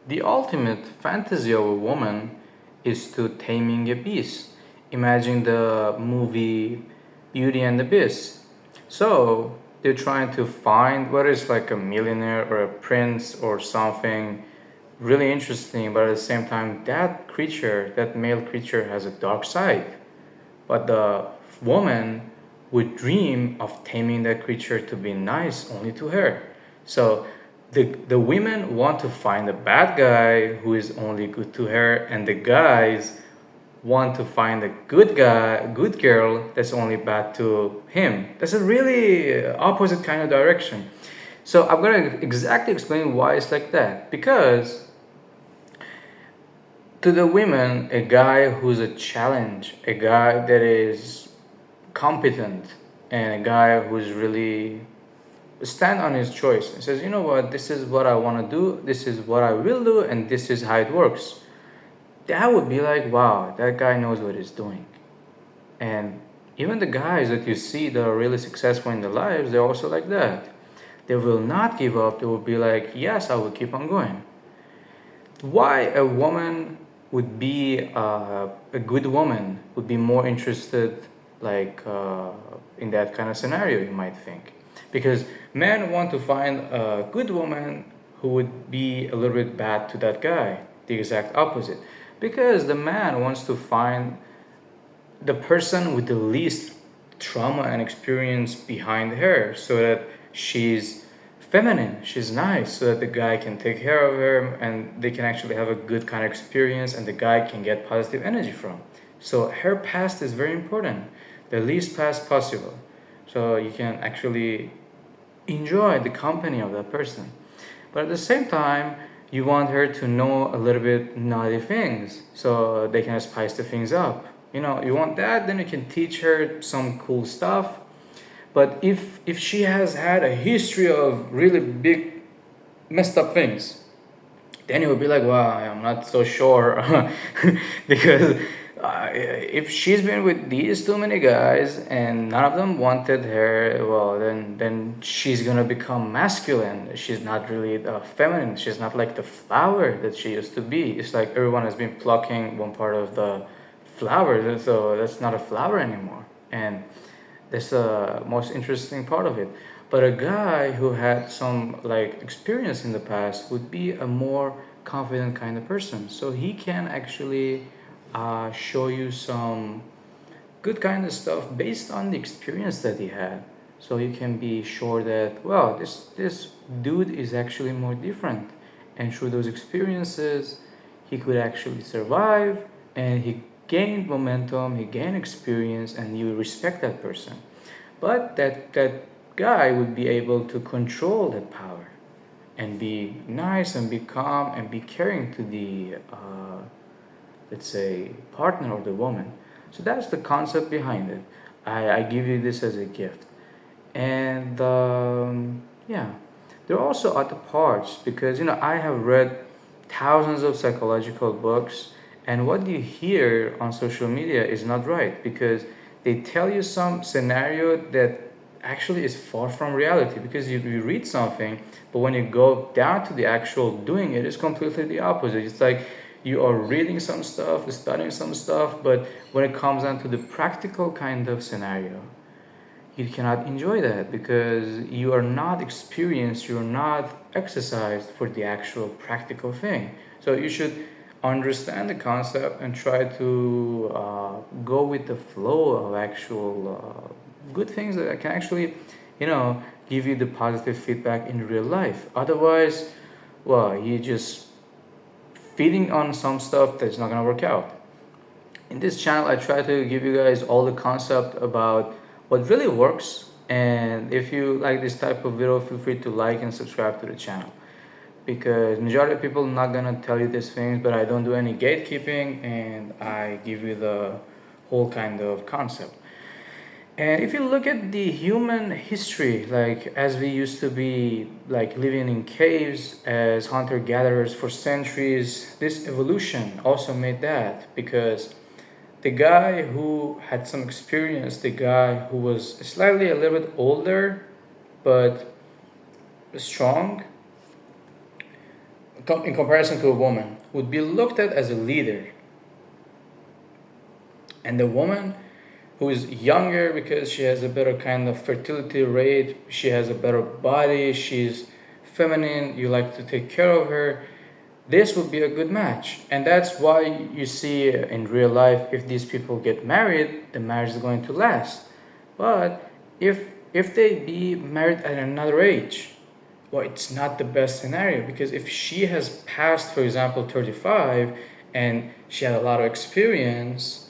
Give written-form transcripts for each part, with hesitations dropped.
The ultimate fantasy of a woman is to taming a beast. Imagine the movie Beauty and the Beast. So they're trying to find what is like a millionaire or a prince or something really interesting, but at the same time, that creature, that male creature, has a dark side. But the woman would dream of taming that creature to be nice only to her. So the women want to find a bad guy who is only good to her, and the guys want to find a good guy, good girl that's only bad to him. That's a really opposite kind of direction. So I'm gonna exactly explain why it's like that. Because to the women, a guy who's a challenge, a guy that is competent, and a guy who's really stand on his choice and says, you know what, this is what I want to do, this is what I will do, and this is how it works. That would be like, wow, that guy knows what he's doing. And even the guys that you see that are really successful in their lives, they're also like that. They will not give up. They will be like, yes, I will keep on going. Why a woman would be a good woman would be more interested like in that kind of scenario, you might think, because men want to find a good woman who would be a little bit bad to that guy, the exact opposite, because the man wants to find the person with the least trauma and experience behind her, so that she's feminine, she's nice, so that the guy can take care of her and they can actually have a good kind of experience and the guy can get positive energy from. So her past is very important, the least past possible, so you can actually enjoy the company of that person. But at the same time, you want her to know a little bit naughty things so they can spice the things up. You know, you want that, then you can teach her some cool stuff. But if she has had a history of really big messed up things, then it would be like, wow, I'm not so sure. Because if she's been with these too many guys and none of them wanted her, well, then she's gonna become masculine. She's not really feminine. She's not like the flower that she used to be. It's like everyone has been plucking one part of the flower, so that's not a flower anymore. And that's the most interesting part of it. But a guy who had some like experience in the past would be a more confident kind of person. So he can actually show you some good kind of stuff based on the experience that he had. So you can be sure that, well, this dude is actually more different, and through those experiences he could actually survive, and he gained momentum, he gained experience, and you respect that person. But that guy would be able to control that power and be nice and be calm and be caring to the let's say partner of the woman. So that's the concept behind it. I give you this as a gift. And yeah, there are also other parts, because you know I have read thousands of psychological books, and what you hear on social media is not right, because they tell you some scenario that actually is far from reality, because you read something, but when you go down to the actual doing it, it's completely the opposite. It's like you are reading some stuff, studying some stuff, but when it comes down to the practical kind of scenario, you cannot enjoy that because you are not experienced, you are not exercised for the actual practical thing. So you should understand the concept and try to go with the flow of actual good things that can actually, you know, give you the positive feedback in real life. Otherwise, well, you just feeding on some stuff that's not gonna work out. In this channel, I try to give you guys all the concept about what really works. And if you like this type of video, feel free to like and subscribe to the channel, because majority of people not gonna tell you these things, but I don't do any gatekeeping and I give you the whole kind of concept. And if you look at the human history, like as we used to be like living in caves as hunter gatherers for centuries, this evolution also made that, because the guy who had some experience, the guy who was slightly a little bit older but strong, in comparison to a woman, would be looked at as a leader. And the woman who is younger because she has a better kind of fertility rate, she has a better body, she's feminine, you like to take care of her, this would be a good match. And that's why you see in real life, if these people get married, the marriage is going to last. But if they be married at another age, well, it's not the best scenario, because if she has passed, for example, 35, and she had a lot of experience,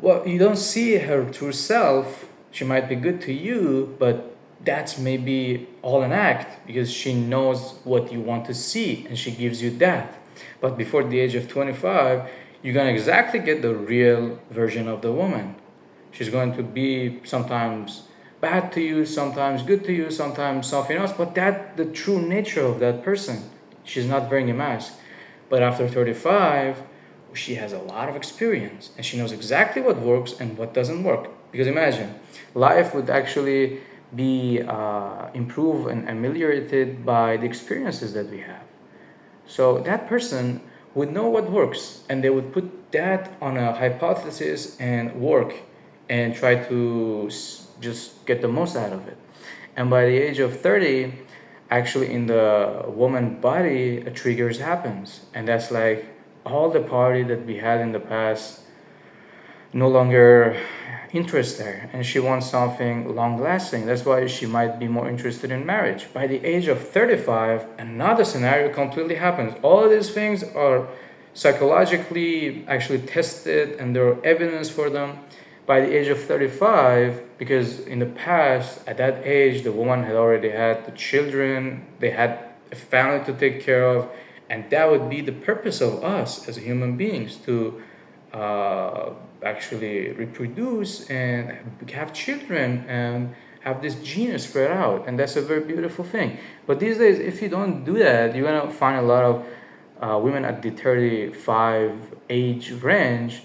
well, you don't see her true self. She might be good to you, but that's maybe all an act, because she knows what you want to see and she gives you that. But before the age of 25, you're going to exactly get the real version of the woman. She's going to be sometimes bad to you, sometimes good to you, sometimes something else, but that's the true nature of that person. She's not wearing a mask. But after 35, she has a lot of experience and she knows exactly what works and what doesn't work. Because imagine, life would actually be improved and ameliorated by the experiences that we have. So that person would know what works, and they would put that on a hypothesis and work and try to just get the most out of it. And by the age of 30, actually in the woman body, a triggers happens, and that's like all the party that we had in the past no longer interest there, and she wants something long lasting. That's why she might be more interested in marriage. By the age of 35, another scenario completely happens. All of these things are psychologically actually tested and there are evidence for them. By the age of 35, because in the past, at that age, the woman had already had the children, they had a family to take care of, and that would be the purpose of us as human beings, to uh, actually reproduce and have children and have this gene spread out, and that's a very beautiful thing. But these days, if you don't do that, you're gonna find a lot of women at the 35 age range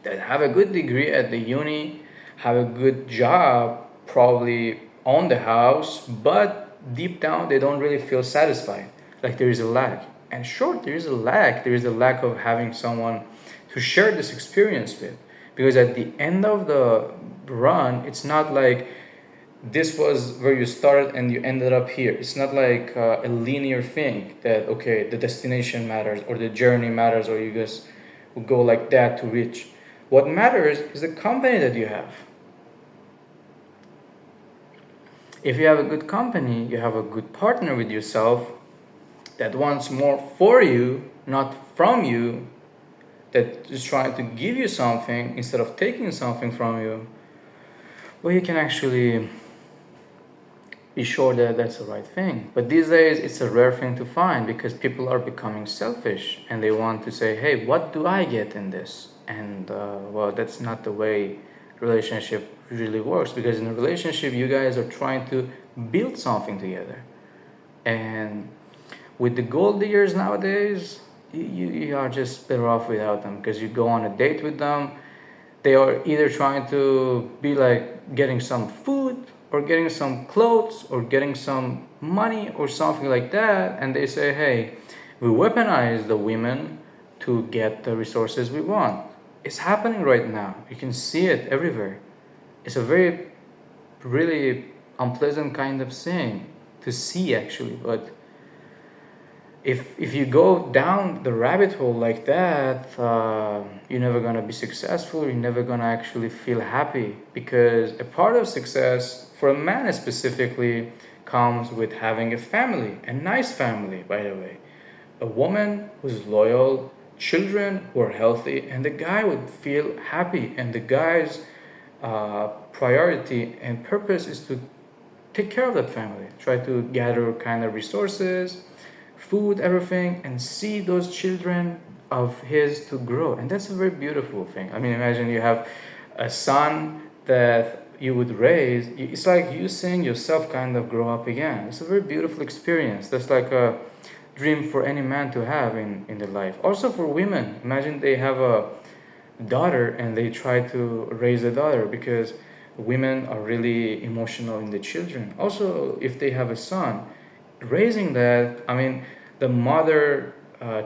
that have a good degree at the uni, have a good job, probably own the house, but deep down they don't really feel satisfied. Like there is a lack. And sure, there is a lack. There is a lack of having someone to share this experience with. Because at the end of the run, it's not like this was where you started and you ended up here. It's not like a linear thing that, okay, the destination matters or the journey matters or you just will go like that to reach. What matters is the company that you have. If you have a good company, you have a good partner with yourself that wants more for you, not from you, that is trying to give you something instead of taking something from you, well, you can actually be sure that that's the right thing. But these days, it's a rare thing to find because people are becoming selfish and they want to say, hey, what do I get in this? And well, that's not the way relationship really works, because in a relationship, you guys are trying to build something together. And with the gold diggers nowadays, you are just better off without them, because you go on a date with them, they are either trying to be like getting some food or getting some clothes or getting some money or something like that, and they say, hey, we weaponize the women to get the resources we want. It's happening right now. You can see it everywhere. It's a very really unpleasant kind of thing to see actually, but if you go down the rabbit hole like that, you're never gonna be successful. You're never gonna actually feel happy, because a part of success for a man specifically comes with having a family, a nice family, by the way, a woman who's loyal, children who are healthy, and the guy would feel happy. And the guy's priority and purpose is to take care of that family, try to gather kind of resources, food, everything, and see those children of his to grow. And that's a very beautiful thing. I mean, imagine you have a son that you would raise. It's like you seeing yourself kind of grow up again. It's a very beautiful experience. That's like a dream for any man to have in their life. Also for women, imagine they have a daughter and they try to raise a daughter, because women are really emotional in the children. Also, if they have a son, raising that, I mean, the mother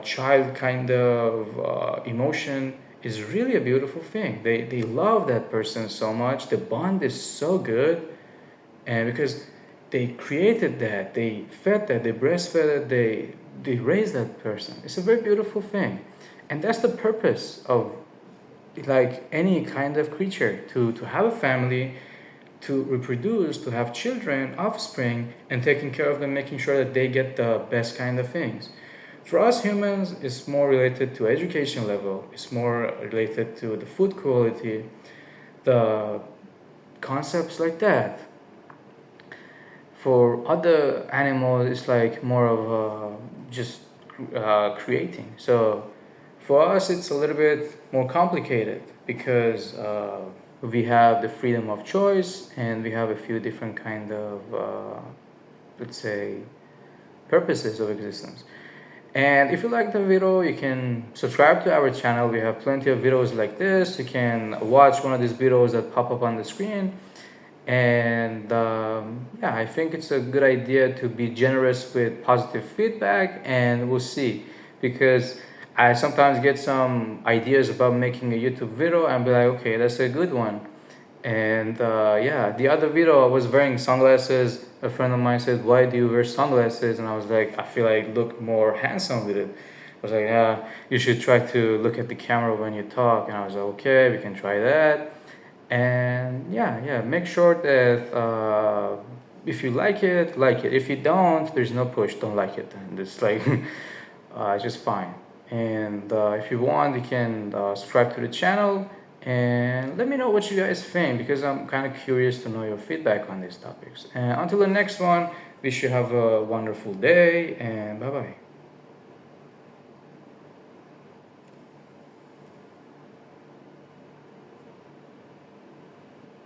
child kind of emotion is really a beautiful thing. They love that person so much. The bond is so good, and because they created that, they fed that, they breastfed it, they raised that person. It's a very beautiful thing, and that's the purpose of like any kind of creature, to have a family, to reproduce, to have children, offspring, and taking care of them, making sure that they get the best kind of things. For us humans, it's more related to education level. It's more related to the food quality, the concepts like that. For other animals, it's like more of just creating. So for us, it's a little bit more complicated because we have the freedom of choice and we have a few different kind of, let's say, purposes of existence. And if you like the video, you can subscribe to our channel. We have plenty of videos like this. You can watch one of these videos that pop up on the screen. And yeah, I think it's a good idea to be generous with positive feedback, and we'll see. Because I sometimes get some ideas about making a YouTube video and be like, okay, that's a good one. And yeah, the other video I was wearing sunglasses. A friend of mine said, "Why do you wear sunglasses?" And I was like, "I feel like look more handsome with it." I was like, "Yeah, you should try to look at the camera when you talk." And I was like, "Okay, we can try that." And yeah, make sure that if you like it, like it. If you don't, there's no push. Don't like it, and it's like it's just fine. And if you want, you can subscribe to the channel and let me know what you guys think, because I'm kind of curious to know your feedback on these topics. And until the next one, wish you have a wonderful day, and bye bye.